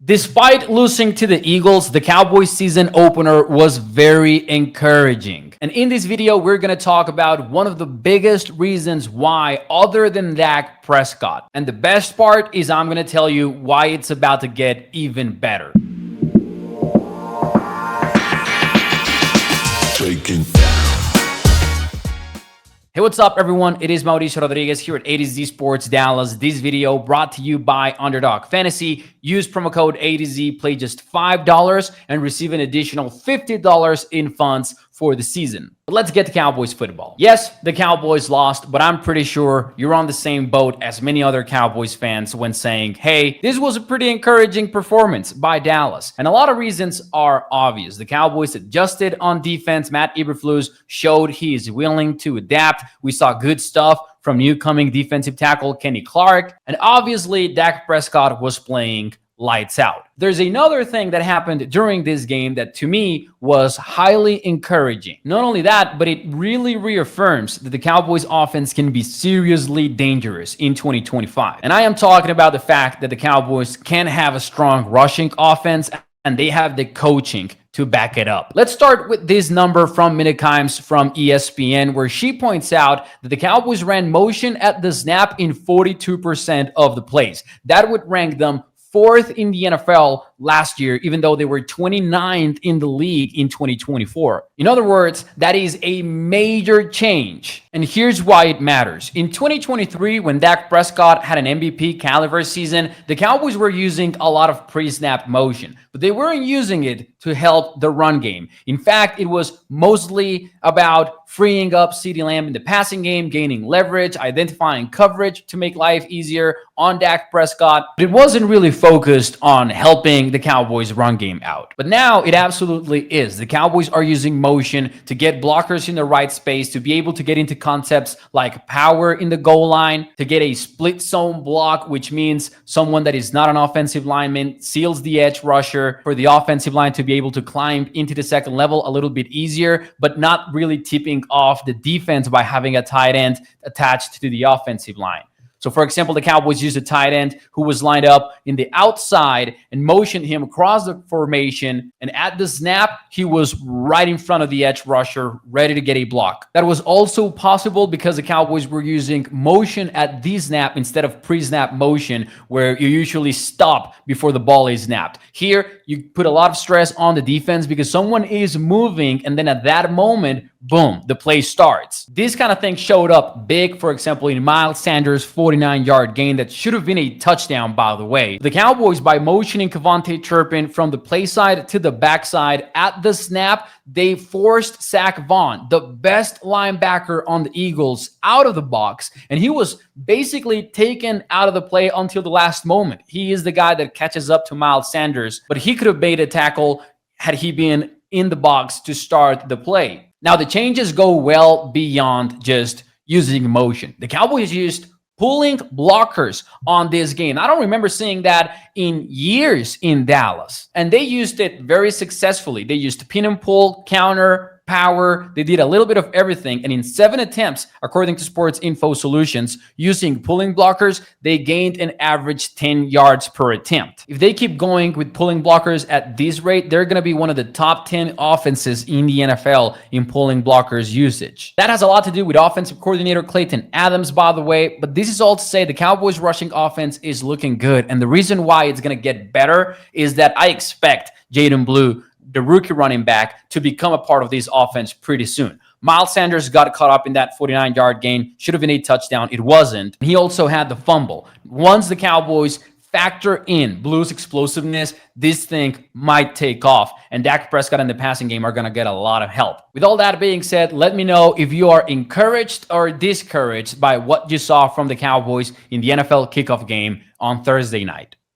Despite losing to the Eagles, the Cowboys season opener was very encouraging. And in this video, we're going to talk about one of the biggest reasons why, other than Dak Prescott. And the best part is I'm going to tell you why it's about to get even better. Hey, what's up, everyone? It is Mauricio Rodriguez here at ATOZ Sports Dallas. This video brought to you by Underdog Fantasy. Use promo code ATOZ, play just $5 and receive an additional $50 in funds for the season. But let's get to Cowboys football. Yes, the Cowboys lost, but I'm pretty sure you're on the same boat as many other Cowboys fans when saying, hey, this was a pretty encouraging performance by Dallas. And a lot of reasons are obvious. The Cowboys adjusted on defense. Matt Eberflus showed he is willing to adapt. We saw good stuff from newcoming defensive tackle Kenny Clark. And obviously, Dak Prescott was playing lights out. There's another thing that happened during this game that to me was highly encouraging. Not only that, but it really reaffirms that the Cowboys offense can be seriously dangerous in 2025. And I am talking about the fact that the Cowboys can have a strong rushing offense and they have the coaching to back it up. Let's start with this number from Minute Kimes from ESPN, where she points out that the Cowboys ran motion at the snap in 42% of the plays. That would rank them fourth in the NFL last year, even though they were 29th in the league in 2024. In other words, that is a major change. And here's why it matters. In 2023, when Dak Prescott had an MVP caliber season, the Cowboys were using a lot of pre-snap motion, but they weren't using it to help the run game. In fact, it was mostly about freeing up CeeDee Lamb in the passing game, gaining leverage, identifying coverage to make life easier on Dak Prescott. But it wasn't really focused on helping the Cowboys run game out. But now it absolutely is. The Cowboys are using motion to get blockers in the right space, to be able to get into concepts like power in the goal line, to get a split zone block, which means someone that is not an offensive lineman seals the edge rusher for the offensive line to be able to climb into the second level a little bit easier, but not really tipping off the defense by having a tight end attached to the offensive line. So, for example, the Cowboys used a tight end who was lined up in the outside and motioned him across the formation. And at the snap, he was right in front of the edge rusher, ready to get a block. That was also possible because the Cowboys were using motion at the snap instead of pre-snap motion, where you usually stop before the ball is snapped. Here, you put a lot of stress on the defense because someone is moving, and then at that moment, boom, the play starts. This kind of thing showed up big, for example, in Miles Sanders' 49-yard gain that should have been a touchdown, by the way. The Cowboys, by motioning Kevontae Turpin from the play side to the backside at the snap, they forced Zach Vaughn, the best linebacker on the Eagles, out of the box, and he was basically taken out of the play until the last moment. He is the guy that catches up to Miles Sanders, but he could have made a tackle had he been in the box to start the play. Now, the changes go well beyond just using motion. The Cowboys used pulling blockers on this game. I don't remember seeing that in years in Dallas. And they used it very successfully. They used pin and pull, counter, power. They did a little bit of everything. And in 7 attempts, according to Sports Info Solutions, using pulling blockers, they gained an average 10 yards per attempt. If they keep going with pulling blockers at this rate, they're going to be one of the top 10 offenses in the NFL in pulling blockers usage. That has a lot to do with offensive coordinator Clayton Adams, by the way. But this is all to say the Cowboys rushing offense is looking good. And the reason why it's going to get better is that I expect Jaden Blue, the rookie running back, to become a part of this offense pretty soon. Miles Sanders got caught up in that 49-yard gain. Should have been a touchdown. It wasn't. He also had the fumble. Once the Cowboys factor in Blue's explosiveness, this thing might take off. And Dak Prescott and the passing game are going to get a lot of help. With all that being said, let me know if you are encouraged or discouraged by what you saw from the Cowboys in the NFL kickoff game on Thursday night.